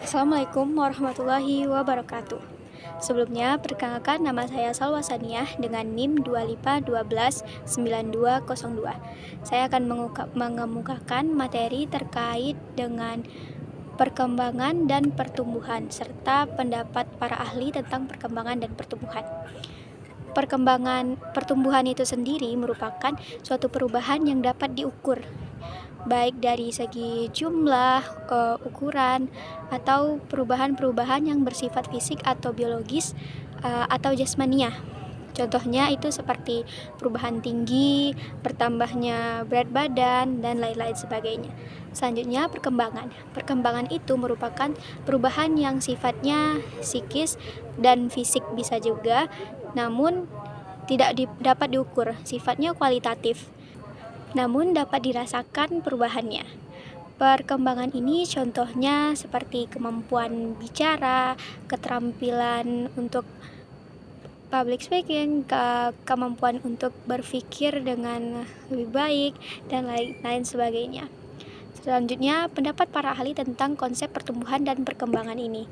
Assalamualaikum warahmatullahi wabarakatuh. Sebelumnya, perkenalkan nama saya Salwa Saniah dengan NIM 25129202. Saya akan mengemukakan materi terkait dengan perkembangan dan pertumbuhan serta pendapat para ahli tentang perkembangan dan pertumbuhan. Pertumbuhan itu sendiri merupakan suatu perubahan yang dapat diukur, baik dari segi jumlah, ukuran, atau perubahan-perubahan yang bersifat fisik atau biologis atau jasmania. Contohnya itu seperti perubahan tinggi, bertambahnya berat badan, dan lain-lain sebagainya. Selanjutnya, perkembangan. Perkembangan itu merupakan perubahan yang sifatnya psikis dan fisik bisa juga, namun tidak dapat diukur, sifatnya kualitatif, namun dapat dirasakan perubahannya. Perkembangan ini contohnya seperti kemampuan bicara, keterampilan untuk public speaking, kemampuan untuk berpikir dengan lebih baik, dan lain-lain sebagainya. Selanjutnya, pendapat para ahli tentang konsep pertumbuhan dan perkembangan ini.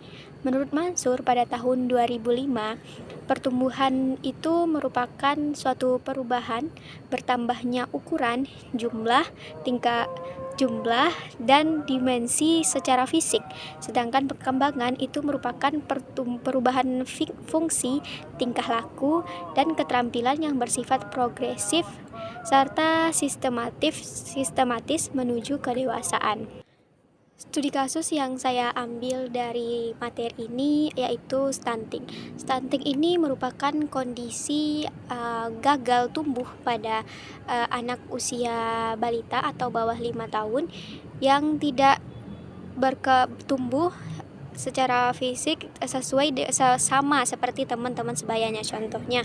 Menurut Mansur, pada tahun 2005, pertumbuhan itu merupakan suatu perubahan bertambahnya ukuran, jumlah, dan dimensi secara fisik. Sedangkan perkembangan itu merupakan perubahan fungsi, tingkah laku, dan keterampilan yang bersifat progresif serta sistematis menuju kedewasaan. Studi kasus yang saya ambil dari materi ini yaitu stunting. Stunting ini merupakan kondisi gagal tumbuh pada anak usia balita atau bawah 5 tahun yang tidak bertumbuh secara fisik sama seperti teman-teman sebayanya. Contohnya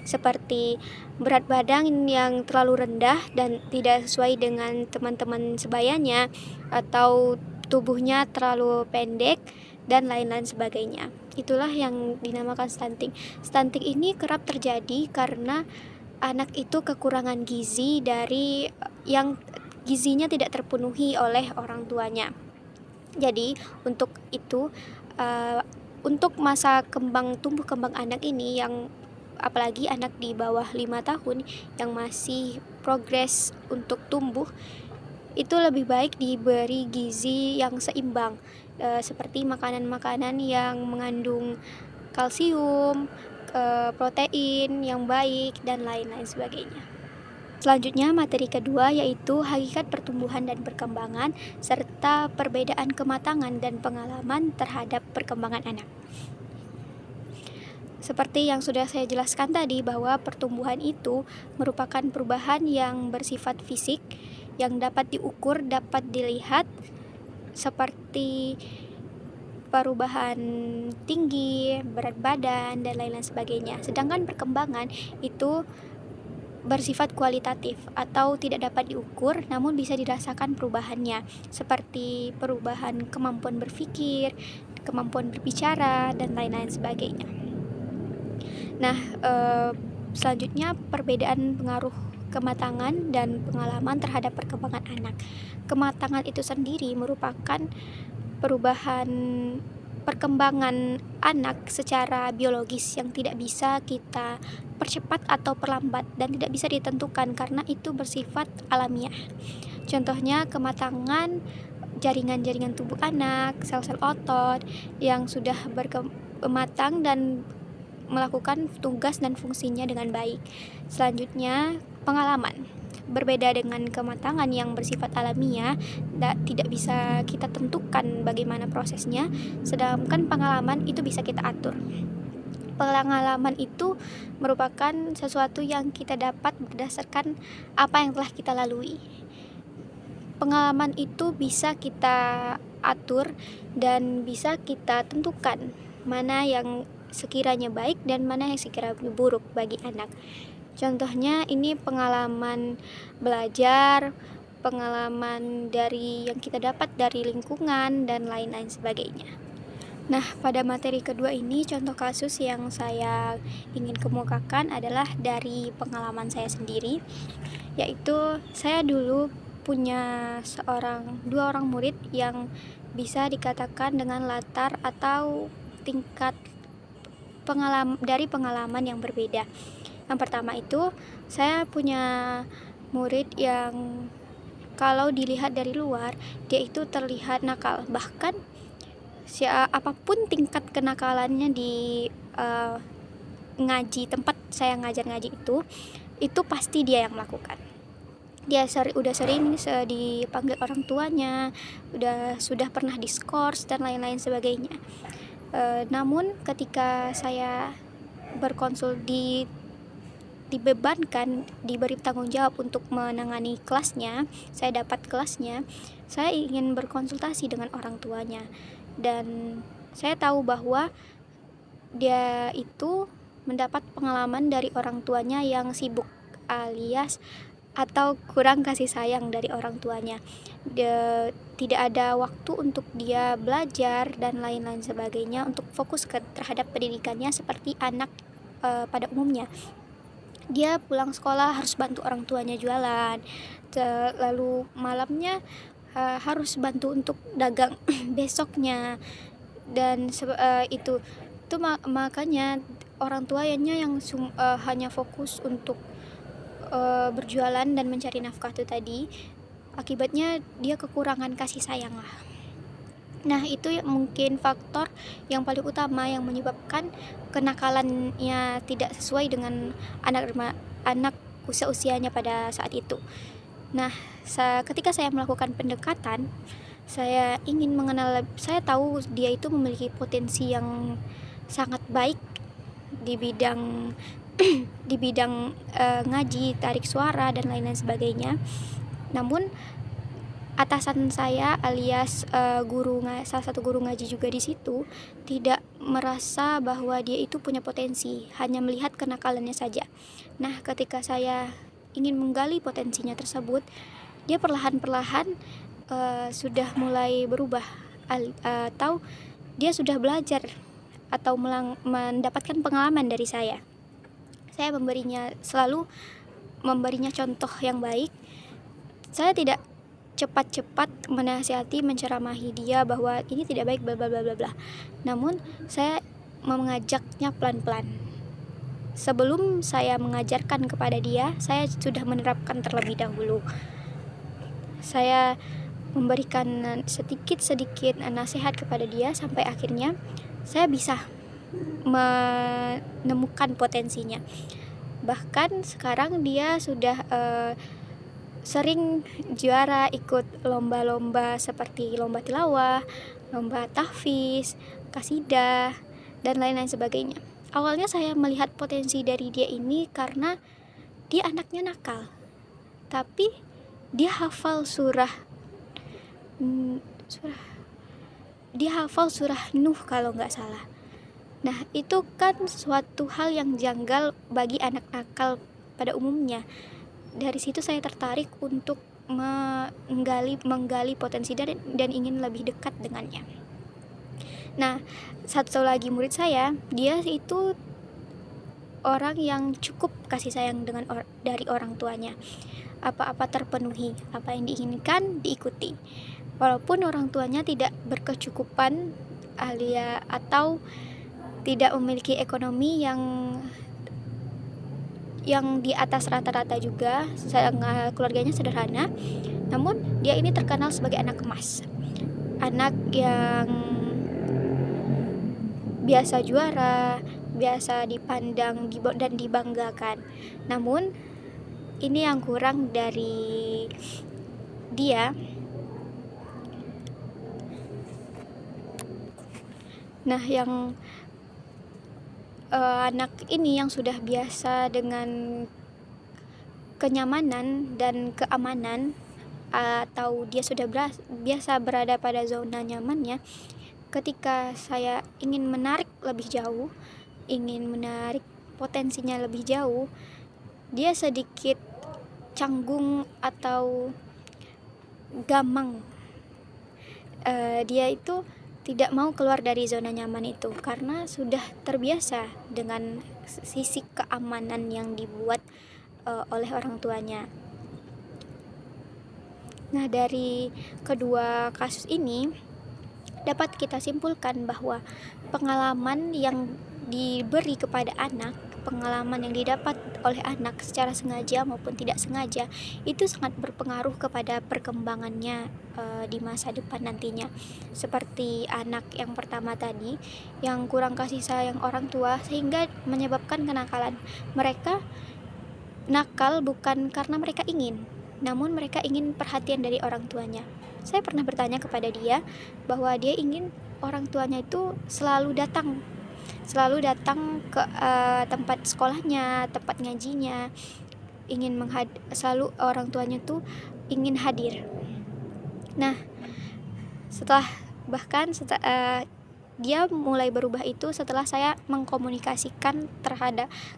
seperti berat badan yang terlalu rendah dan tidak sesuai dengan teman-teman sebayanya, atau tubuhnya terlalu pendek, dan lain-lain sebagainya. Itulah yang dinamakan stunting. Stunting ini kerap terjadi karena anak itu kekurangan gizi dari yang gizinya tidak terpenuhi oleh orang tuanya. Jadi untuk itu, untuk masa tumbuh kembang anak ini, yang apalagi anak di bawah 5 tahun yang masih progres untuk tumbuh, itu lebih baik diberi gizi yang seimbang, seperti makanan-makanan yang mengandung kalsium, protein yang baik, dan lain-lain sebagainya. Selanjutnya, materi kedua yaitu hakikat pertumbuhan dan perkembangan serta perbedaan kematangan dan pengalaman terhadap perkembangan anak. Seperti yang sudah saya jelaskan tadi, bahwa pertumbuhan itu merupakan perubahan yang bersifat fisik yang dapat diukur, dapat dilihat, seperti perubahan tinggi, berat badan, dan lain-lain sebagainya. Sedangkan perkembangan itu bersifat kualitatif atau tidak dapat diukur, namun bisa dirasakan perubahannya, seperti perubahan kemampuan berpikir, kemampuan berbicara, dan lain-lain sebagainya. Nah, selanjutnya perbedaan pengaruh kematangan dan pengalaman terhadap perkembangan anak. Kematangan itu sendiri merupakan perubahan perkembangan anak secara biologis yang tidak bisa kita percepat atau perlambat dan tidak bisa ditentukan karena itu bersifat alamiah. Contohnya kematangan jaringan-jaringan tubuh anak, sel-sel otot yang sudah matang dan melakukan tugas dan fungsinya dengan baik. Selanjutnya, pengalaman. Berbeda dengan kematangan yang bersifat alamiah, tidak bisa kita tentukan bagaimana prosesnya, sedangkan pengalaman itu bisa kita atur. Pengalaman itu merupakan sesuatu yang kita dapat berdasarkan apa yang telah kita lalui. Pengalaman itu bisa kita atur dan bisa kita tentukan mana yang sekiranya baik dan mana yang sekiranya buruk bagi anak. Contohnya ini pengalaman belajar, pengalaman dari yang kita dapat dari lingkungan, dan lain-lain sebagainya. Nah, pada materi kedua ini, contoh kasus yang saya ingin kemukakan adalah dari pengalaman saya sendiri, yaitu saya dulu punya dua orang murid yang bisa dikatakan dengan latar atau tingkat pengalaman yang berbeda. Yang pertama itu, saya punya murid yang kalau dilihat dari luar dia itu terlihat nakal, bahkan apapun tingkat kenakalannya di ngaji, tempat saya ngajar ngaji itu pasti dia yang melakukan. Dia udah sering dipanggil orang tuanya, sudah pernah diskors dan lain-lain sebagainya. Namun ketika saya berkonsul dibebankan, diberi tanggung jawab untuk menangani kelasnya, saya dapat kelasnya, saya ingin berkonsultasi dengan orang tuanya, dan saya tahu bahwa dia itu mendapat pengalaman dari orang tuanya yang sibuk, alias atau kurang kasih sayang dari orang tuanya. Tidak ada waktu untuk dia belajar dan lain-lain sebagainya, untuk fokus terhadap pendidikannya seperti anak pada umumnya. Dia pulang sekolah harus bantu orang tuanya jualan, lalu malamnya harus bantu untuk dagang besoknya, dan itu makanya orang tuanya yang hanya fokus untuk berjualan dan mencari nafkah itu tadi, akibatnya dia kekurangan kasih sayang lah. Nah, itu mungkin faktor yang paling utama yang menyebabkan kenakalannya tidak sesuai dengan anak usianya pada saat itu. Nah, ketika saya melakukan pendekatan, saya ingin mengenal, saya tahu dia itu memiliki potensi yang sangat baik di bidang ngaji, tarik suara dan lain-lain sebagainya. Namun atasan saya alias salah satu guru ngaji juga di situ tidak merasa bahwa dia itu punya potensi, hanya melihat kenakalannya saja. Nah, ketika saya ingin menggali potensinya tersebut, dia perlahan-perlahan sudah mulai berubah, atau dia sudah belajar atau mendapatkan pengalaman dari saya. Saya selalu memberinya contoh yang baik. Saya tidak cepat-cepat menasihati, menceramahi dia bahwa ini tidak baik, bla bla bla bla. Namun saya mengajaknya pelan-pelan. Sebelum saya mengajarkan kepada dia, saya sudah menerapkan terlebih dahulu. Saya memberikan sedikit-sedikit nasihat kepada dia sampai akhirnya saya bisa menemukan potensinya. Bahkan sekarang dia sudah sering juara ikut lomba-lomba seperti lomba tilawah, lomba tahfiz, kasidah, dan lain-lain sebagainya. Awalnya saya melihat potensi dari dia ini karena dia anaknya nakal, tapi dia hafal surah Nuh kalau nggak salah. Nah, itu kan suatu hal yang janggal bagi anak nakal pada umumnya. Dari situ saya tertarik untuk menggali potensi dan ingin lebih dekat dengannya. Nah, satu lagi murid saya, dia itu orang yang cukup kasih sayang dari orang tuanya. Apa-apa terpenuhi, apa yang diinginkan diikuti. Walaupun orang tuanya tidak berkecukupan atau tidak memiliki ekonomi yang di atas rata-rata juga, keluarganya sederhana, namun dia ini terkenal sebagai anak emas, anak yang biasa juara, biasa dipandang dan dibanggakan. Namun ini yang kurang dari dia. Nah, yang anak ini yang sudah biasa dengan kenyamanan dan keamanan, atau dia sudah biasa berada pada zona nyamannya, ketika saya ingin menarik lebih jauh, ingin menarik potensinya lebih jauh, dia sedikit canggung atau gamang. Dia itu tidak mau keluar dari zona nyaman itu karena sudah terbiasa dengan sisi keamanan yang dibuat oleh orang tuanya. Nah, dari kedua kasus ini dapat kita simpulkan bahwa pengalaman yang diberi kepada anak, pengalaman yang didapat oleh anak secara sengaja maupun tidak sengaja, itu sangat berpengaruh kepada perkembangannya di masa depan nantinya. Seperti anak yang pertama tadi, yang kurang kasih sayang orang tua sehingga menyebabkan kenakalan. Mereka nakal bukan karena mereka ingin, namun mereka ingin perhatian dari orang tuanya. Saya pernah bertanya kepada dia bahwa dia ingin orang tuanya itu selalu datang ke tempat sekolahnya, tempat ngajinya, selalu orang tuanya tuh ingin hadir. Nah, dia mulai berubah itu setelah saya mengkomunikasikan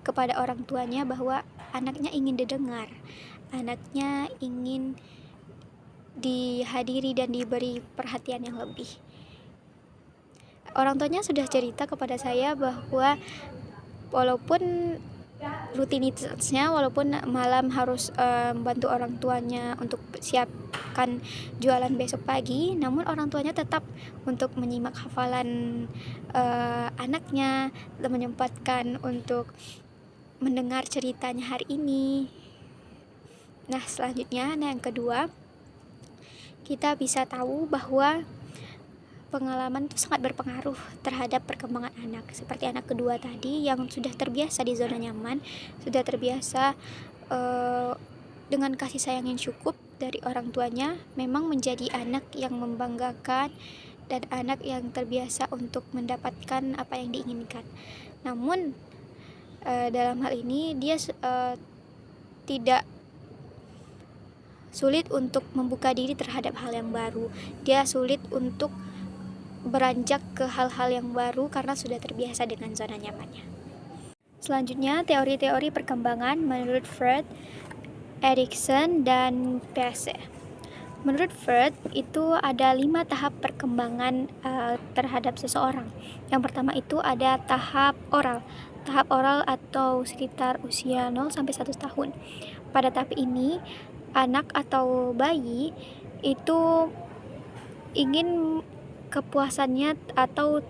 kepada orang tuanya bahwa anaknya ingin didengar, anaknya ingin dihadiri dan diberi perhatian yang lebih. Orang tuanya sudah cerita kepada saya bahwa walaupun rutinitasnya, walaupun malam harus membantu orang tuanya untuk siapkan jualan besok pagi, namun orang tuanya tetap untuk menyimak hafalan anaknya, menyempatkan untuk mendengar ceritanya hari ini. Nah, selanjutnya, yang kedua, kita bisa tahu bahwa pengalaman itu sangat berpengaruh terhadap perkembangan anak. Seperti anak kedua tadi yang sudah terbiasa di zona nyaman, sudah terbiasa dengan kasih sayang yang cukup dari orang tuanya, memang menjadi anak yang membanggakan dan anak yang terbiasa untuk mendapatkan apa yang diinginkan. Namun dalam hal ini dia tidak sulit untuk membuka diri terhadap hal yang baru. Dia sulit untuk beranjak ke hal-hal yang baru karena sudah terbiasa dengan zona nyamannya. Selanjutnya, teori-teori perkembangan menurut Freud, Erikson, dan Piaget. Menurut Freud, itu ada 5 tahap perkembangan terhadap seseorang. Yang pertama itu ada tahap oral. Tahap oral atau sekitar usia 0-1 tahun. Pada tahap ini, anak atau bayi itu ingin kepuasannya atau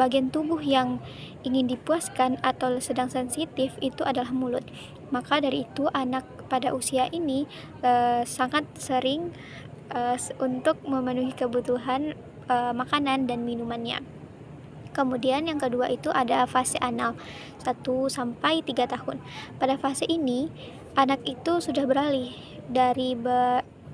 bagian tubuh yang ingin dipuaskan atau sedang sensitif itu adalah mulut. Maka dari itu anak pada usia ini sangat sering untuk memenuhi kebutuhan makanan dan minumannya. Kemudian yang kedua itu ada fase anal 1-3 tahun. Pada fase ini anak itu sudah beralih dari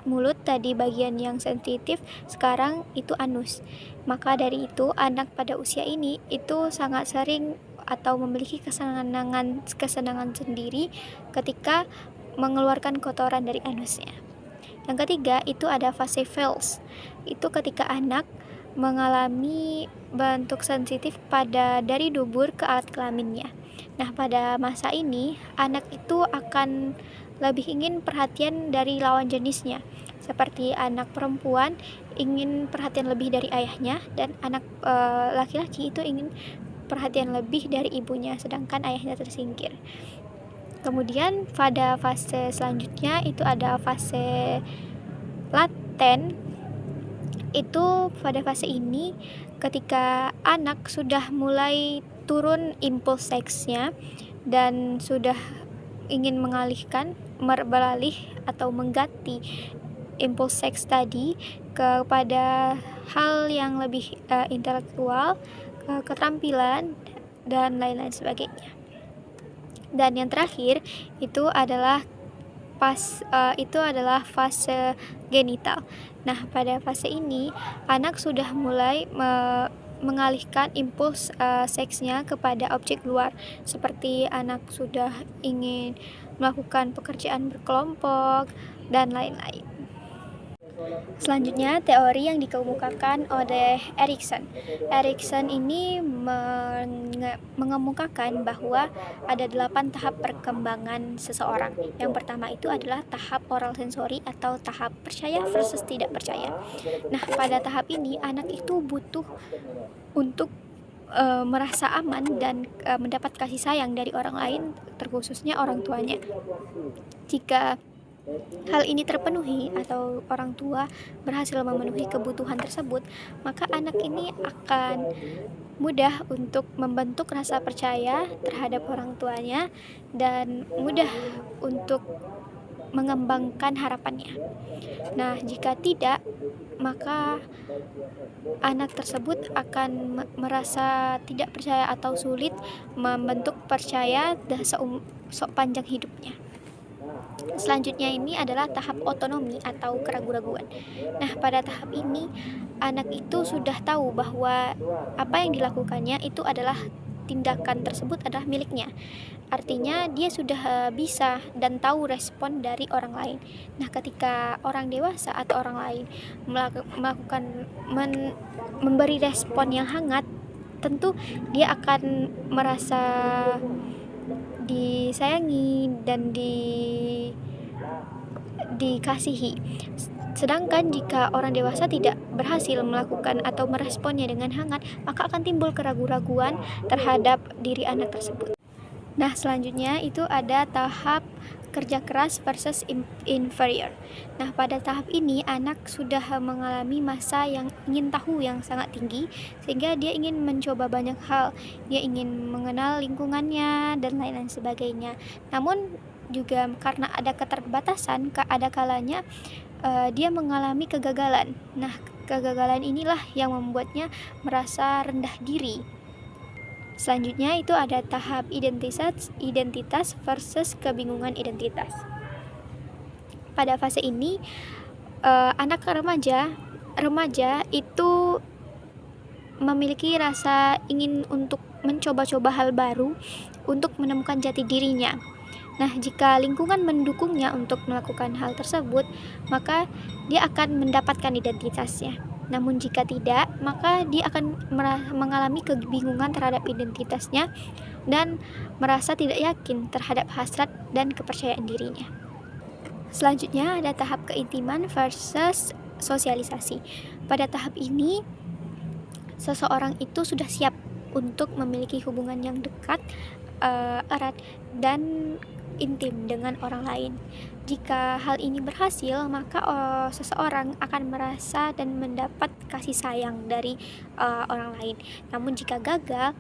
mulut tadi bagian yang sensitif, sekarang itu anus. Maka dari itu anak pada usia ini itu sangat sering atau memiliki kesenangan sendiri ketika mengeluarkan kotoran dari anusnya. Yang ketiga itu ada fase Fels. Itu ketika anak mengalami bentuk sensitif dari dubur ke alat kelaminnya. Nah, pada masa ini anak itu akan lebih ingin perhatian dari lawan jenisnya. Seperti anak perempuan ingin perhatian lebih dari ayahnya, dan anak laki-laki itu ingin perhatian lebih dari ibunya, sedangkan ayahnya tersingkir. Kemudian pada fase selanjutnya itu ada fase laten. Itu pada fase ini ketika anak sudah mulai turun impuls seksnya dan sudah ingin beralih atau mengganti impuls seks tadi kepada hal yang lebih intelektual, keterampilan, dan lain-lain sebagainya. Dan yang terakhir itu adalah fase genital. Nah, pada fase ini anak sudah mulai mengalihkan impuls seksnya kepada objek luar, seperti anak sudah ingin melakukan pekerjaan berkelompok dan lain-lain. Selanjutnya, teori yang dikemukakan oleh Erikson. Erikson ini mengemukakan bahwa ada 8 tahap perkembangan seseorang. Yang pertama itu adalah tahap oral sensori atau tahap percaya versus tidak percaya. Nah, pada tahap ini anak itu butuh untuk merasa aman dan mendapat kasih sayang dari orang lain, terkhususnya orang tuanya. Jika hal ini terpenuhi atau orang tua berhasil memenuhi kebutuhan tersebut, maka anak ini akan mudah untuk membentuk rasa percaya terhadap orang tuanya dan mudah untuk mengembangkan harapannya. Nah, jika tidak, maka anak tersebut akan merasa tidak percaya atau sulit membentuk percaya sepanjang hidupnya. Selanjutnya ini adalah tahap otonomi atau keraguan-raguan. Nah, pada tahap ini anak itu sudah tahu bahwa apa yang dilakukannya itu adalah tindakan tersebut adalah miliknya. Artinya dia sudah bisa dan tahu respon dari orang lain. Nah, ketika orang dewasa atau orang lain memberi respon yang hangat, tentu dia akan merasa disayangi dan dikasihi. Sedangkan jika orang dewasa tidak berhasil melakukan atau meresponnya dengan hangat, maka akan timbul keraguan-raguan terhadap diri anak tersebut. Nah, selanjutnya itu ada tahap kerja keras versus inferior. Nah, pada tahap ini anak sudah mengalami masa yang ingin tahu yang sangat tinggi, sehingga dia ingin mencoba banyak hal. Dia ingin mengenal lingkungannya dan lain-lain sebagainya. Namun juga karena ada keterbatasan, ada kalanya dia mengalami kegagalan. Nah, kegagalan inilah yang membuatnya merasa rendah diri. Selanjutnya itu ada tahap identitas versus kebingungan identitas. Pada fase ini anak remaja itu memiliki rasa ingin untuk mencoba-coba hal baru untuk menemukan jati dirinya. Nah, jika lingkungan mendukungnya untuk melakukan hal tersebut, maka dia akan mendapatkan identitasnya. Namun jika tidak, maka dia akan mengalami kebingungan terhadap identitasnya dan merasa tidak yakin terhadap hasrat dan kepercayaan dirinya. Selanjutnya ada tahap keintiman versus sosialisasi. Pada tahap ini, seseorang itu sudah siap untuk memiliki hubungan yang dekat, erat, dan intim dengan orang lain. Jika hal ini berhasil, maka seseorang akan merasa dan mendapat kasih sayang dari orang lain. Namun jika gagal,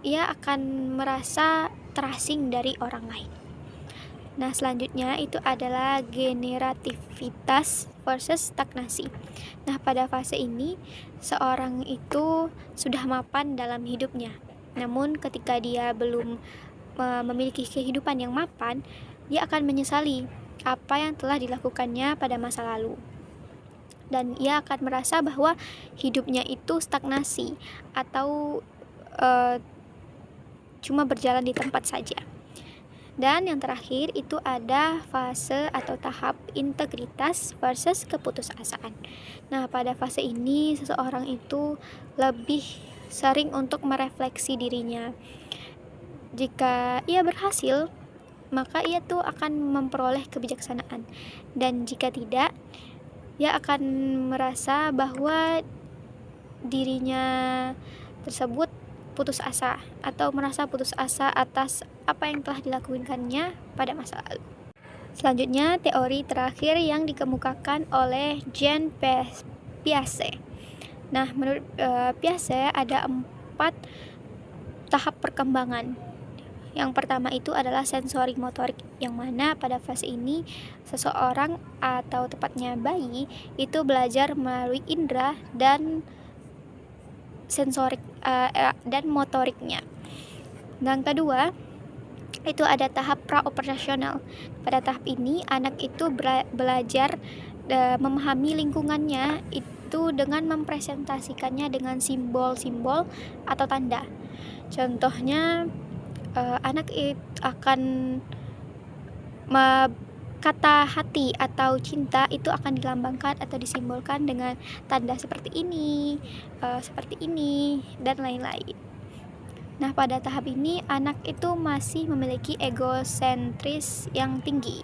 ia akan merasa terasing dari orang lain. Nah, selanjutnya itu adalah generativitas versus stagnasi. Nah, pada fase ini seorang itu sudah mapan dalam hidupnya. Namun ketika dia belum memiliki kehidupan yang mapan, dia akan menyesali apa yang telah dilakukannya pada masa lalu. Dan ia akan merasa bahwa hidupnya itu stagnasi atau cuma berjalan di tempat saja. Dan yang terakhir itu ada fase atau tahap integritas versus keputusasaan. Nah, pada fase ini seseorang itu lebih sering untuk merefleksi dirinya. Jika ia berhasil, maka ia tuh akan memperoleh kebijaksanaan. Dan jika tidak, ia akan merasa bahwa dirinya tersebut putus asa atau merasa putus asa atas apa yang telah dilakukannya pada masa lalu. Selanjutnya, teori terakhir yang dikemukakan oleh Jean Piaget. Nah, menurut Piaget ada 4 tahap perkembangan. Yang pertama itu adalah sensorik motorik, yang mana pada fase ini seseorang atau tepatnya bayi itu belajar melalui indera dan sensorik dan motoriknya. Dan kedua, itu ada tahap praoperasional. Pada tahap ini anak itu belajar memahami lingkungannya itu dengan mempresentasikannya dengan simbol-simbol atau tanda. Contohnya, anak akan kata hati atau cinta itu akan dilambangkan atau disimbolkan dengan tanda seperti ini, dan lain-lain. Nah, pada tahap ini anak itu masih memiliki egosentris yang tinggi.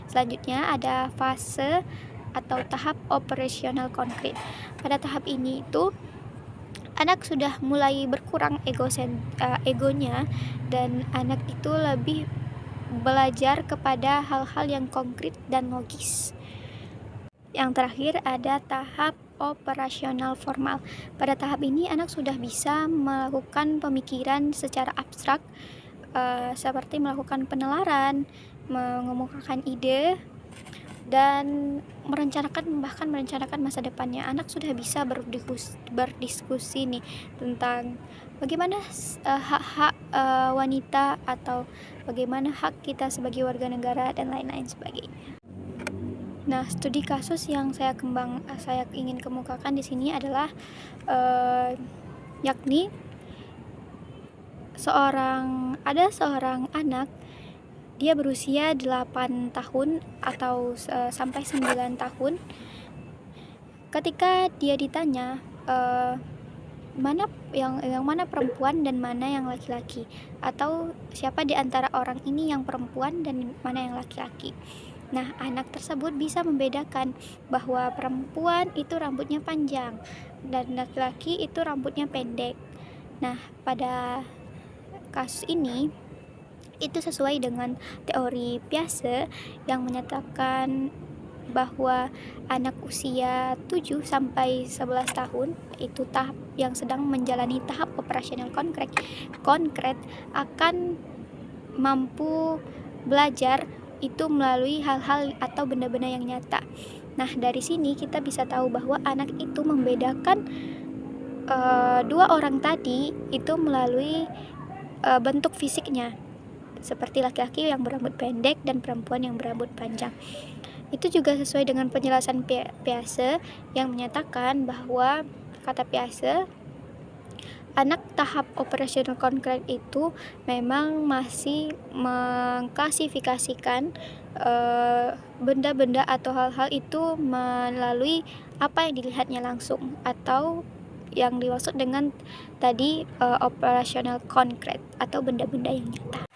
Selanjutnya ada fase atau tahap operasional konkret. Pada tahap ini itu anak sudah mulai berkurang egonya dan anak itu lebih belajar kepada hal-hal yang konkret dan logis. Yang terakhir ada tahap operasional formal. Pada tahap ini anak sudah bisa melakukan pemikiran secara abstrak, seperti melakukan penalaran, mengemukakan ide, dan bahkan merencanakan masa depannya. Anak sudah bisa berdiskusi nih tentang bagaimana hak-hak wanita, atau bagaimana hak kita sebagai warga negara, dan lain-lain sebagainya. Nah, studi kasus yang saya ingin kemukakan di sini adalah yakni ada seorang anak, dia berusia 8 tahun atau sampai 9 tahun. Ketika dia ditanya yang mana perempuan dan mana yang laki-laki, atau siapa di antara orang ini yang perempuan dan mana yang laki-laki. Nah, anak tersebut bisa membedakan bahwa perempuan itu rambutnya panjang dan laki-laki itu rambutnya pendek. Nah, pada kasus ini itu sesuai dengan teori Piaget yang menyatakan bahwa anak usia 7 sampai 11 tahun, itu tahap yang sedang menjalani tahap operasional konkret akan mampu belajar itu melalui hal-hal atau benda-benda yang nyata. Nah, dari sini kita bisa tahu bahwa anak itu membedakan dua orang tadi itu melalui bentuk fisiknya, seperti laki-laki yang berambut pendek dan perempuan yang berambut panjang. Itu juga sesuai dengan penjelasan Piaget yang menyatakan bahwa, kata Piaget, anak tahap operasional konkret itu memang masih mengklasifikasikan benda-benda atau hal-hal itu melalui apa yang dilihatnya langsung, atau yang dimaksud dengan tadi operasional konkret atau benda-benda yang nyata.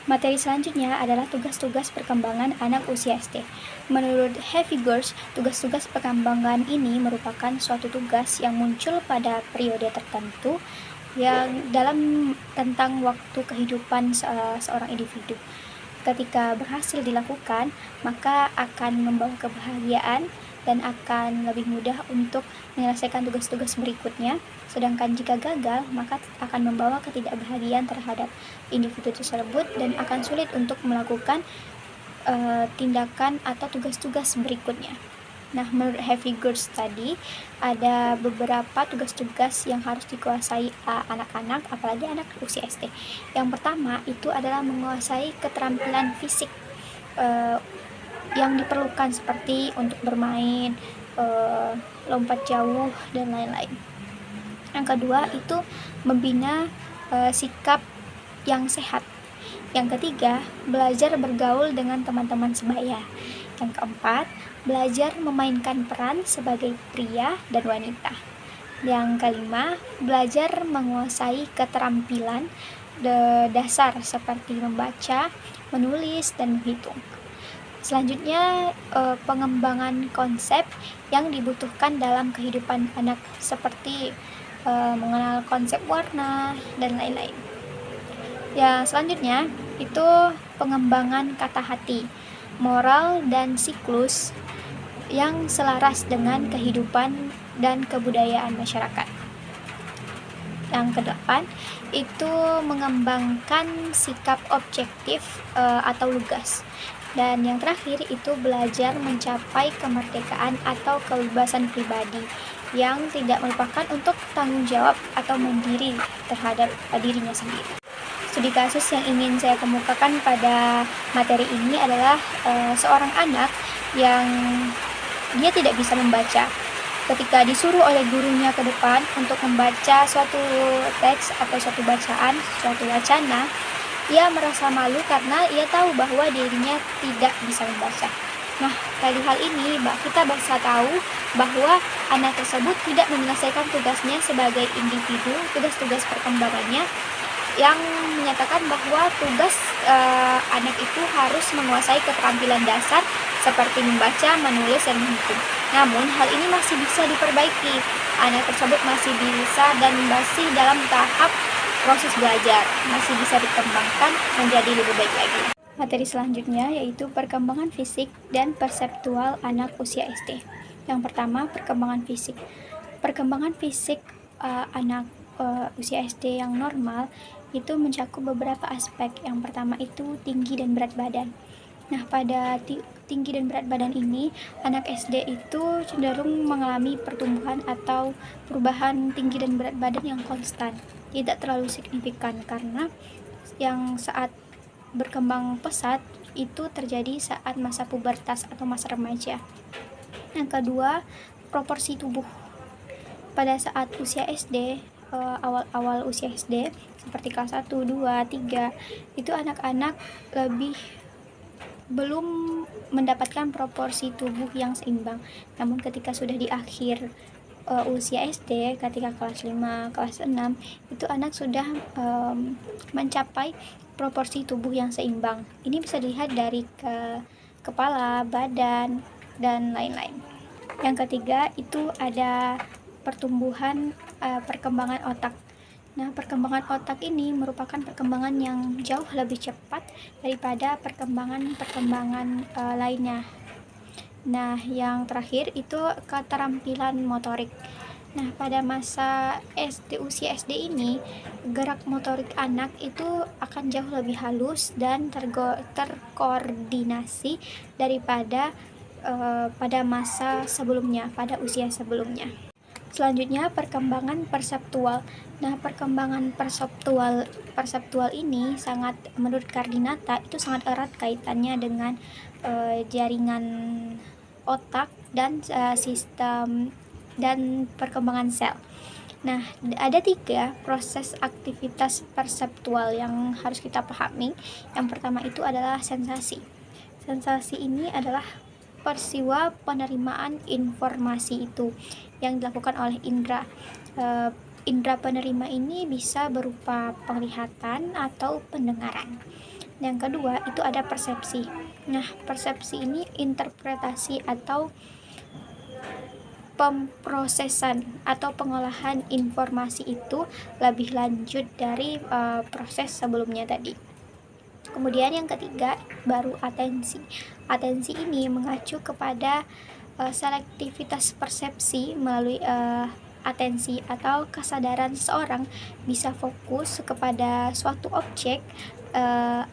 Materi selanjutnya adalah tugas-tugas perkembangan anak usia SD. Menurut Haviggers, tugas-tugas perkembangan ini merupakan suatu tugas yang muncul pada periode tertentu yang dalam tentang waktu kehidupan seorang individu. Ketika berhasil dilakukan, maka akan membawa kebahagiaan dan akan lebih mudah untuk menyelesaikan tugas-tugas berikutnya. Sedangkan jika gagal, maka akan membawa ketidakbahagiaan terhadap individu tersebut dan akan sulit untuk melakukan tindakan atau tugas-tugas berikutnya. Nah, menurut Haviggers tadi, ada beberapa tugas-tugas yang harus dikuasai anak-anak, apalagi anak usia SD. Yang pertama itu adalah menguasai keterampilan fisik yang diperlukan, seperti untuk bermain, lompat jauh, dan lain-lain. Yang kedua itu membina sikap yang sehat. Yang ketiga, belajar bergaul dengan teman-teman sebaya. Yang keempat, belajar memainkan peran sebagai pria dan wanita. Yang kelima, belajar menguasai keterampilan dasar seperti membaca, menulis, dan menghitung. Selanjutnya, pengembangan konsep yang dibutuhkan dalam kehidupan anak, seperti mengenal konsep warna dan lain-lain. Yang selanjutnya itu pengembangan kata hati, moral, dan siklus yang selaras dengan kehidupan dan kebudayaan masyarakat. Yang kedelapan itu mengembangkan sikap objektif atau lugas. Dan yang terakhir itu belajar mencapai kemerdekaan atau kebebasan pribadi yang tidak merupakan untuk tanggung jawab atau mandiri terhadap dirinya sendiri. Studi kasus yang ingin saya kemukakan pada materi ini adalah seorang anak yang dia tidak bisa membaca. Ketika disuruh oleh gurunya ke depan untuk membaca suatu teks atau suatu bacaan, suatu wacana, ia merasa malu karena ia tahu bahwa dirinya tidak bisa membaca. Nah, dari hal ini kita bisa tahu bahwa anak tersebut tidak menyelesaikan tugasnya sebagai individu, tugas-tugas perkembangannya, yang menyatakan bahwa tugas anak itu harus menguasai keterampilan dasar seperti membaca, menulis, dan menghitung. Namun, hal ini masih bisa diperbaiki. Anak tersebut masih bisa dan masih dalam tahap proses belajar, masih bisa dikembangkan menjadi lebih baik lagi. Materi selanjutnya yaitu perkembangan fisik dan perseptual anak usia SD. Yang pertama, perkembangan fisik. Perkembangan fisik anak usia SD yang normal itu mencakup beberapa aspek. Yang pertama itu tinggi dan berat badan. Nah, pada tinggi dan berat badan ini, anak SD itu cenderung mengalami pertumbuhan atau perubahan tinggi dan berat badan yang konstan, tidak terlalu signifikan, karena yang saat berkembang pesat itu terjadi saat masa pubertas atau masa remaja. Yang kedua, proporsi tubuh. Pada saat usia SD, awal-awal usia SD, seperti kelas 1, 2, 3, itu anak-anak belum mendapatkan proporsi tubuh yang seimbang. Namun ketika sudah di akhir usia SD, ketika kelas 5, kelas 6, itu anak sudah mencapai proporsi tubuh yang seimbang. Ini bisa dilihat dari kepala, badan, dan lain-lain. Yang ketiga itu ada perkembangan otak. Nah, perkembangan otak ini merupakan perkembangan yang jauh lebih cepat daripada perkembangan lainnya. Nah, yang terakhir itu keterampilan motorik. Nah, pada masa usia SD ini, gerak motorik anak itu akan jauh lebih halus dan terkoordinasi daripada pada masa sebelumnya, pada usia sebelumnya. Selanjutnya, perkembangan perseptual. Nah, perkembangan perseptual ini menurut Kardinata itu sangat erat kaitannya dengan jaringan otak dan sistem dan perkembangan sel. Nah, ada 3 proses aktivitas perseptual yang harus kita pahami. Yang pertama itu adalah sensasi. Sensasi ini adalah peristiwa penerimaan informasi itu yang dilakukan oleh indera. Indera penerima ini bisa berupa penglihatan atau pendengaran. Yang kedua itu ada persepsi. Nah, persepsi ini interpretasi atau pemrosesan atau pengolahan informasi itu lebih lanjut dari proses sebelumnya tadi. Kemudian yang ketiga baru atensi. Atensi ini mengacu kepada selektivitas persepsi melalui atensi atau kesadaran seseorang bisa fokus kepada suatu objek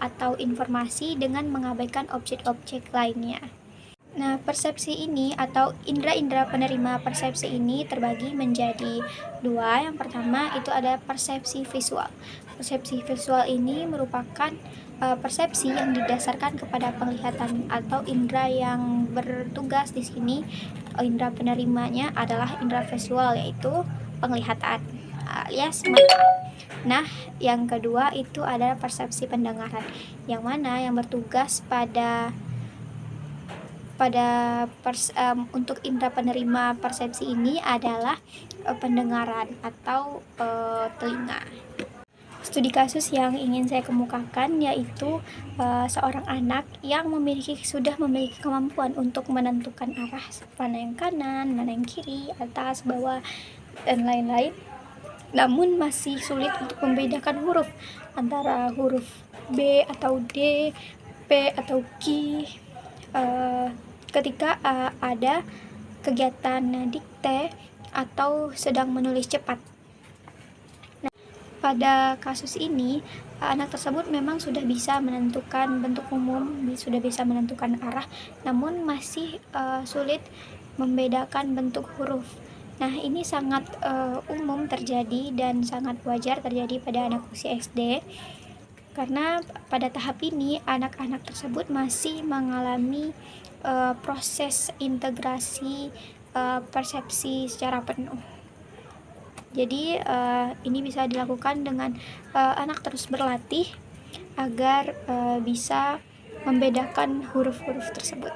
atau informasi dengan mengabaikan objek-objek lainnya. Nah, persepsi ini atau indera-indera penerima persepsi ini terbagi menjadi 2. Yang pertama itu ada persepsi visual. Persepsi visual ini merupakan persepsi yang didasarkan kepada penglihatan atau indera yang bertugas di sini. Indera penerimanya adalah indera visual, yaitu penglihatan alias mata. Nah, yang kedua itu adalah persepsi pendengaran, yang mana yang bertugas untuk indera penerima persepsi ini adalah pendengaran atau telinga. Studi kasus yang ingin saya kemukakan yaitu seorang anak yang sudah memiliki kemampuan untuk menentukan arah, mana yang kanan, mana yang kiri, atas, bawah, dan lain-lain, namun masih sulit untuk membedakan huruf antara huruf B atau D, P atau Q ketika ada kegiatan dikte atau sedang menulis cepat. Nah, pada kasus ini anak tersebut memang sudah bisa menentukan bentuk umum, sudah bisa menentukan arah, namun masih sulit membedakan bentuk huruf. Nah, ini sangat umum terjadi dan sangat wajar terjadi pada anak usia SD, karena pada tahap ini anak-anak tersebut masih mengalami proses integrasi persepsi secara penuh. Jadi ini bisa dilakukan dengan anak terus berlatih agar bisa membedakan huruf-huruf tersebut.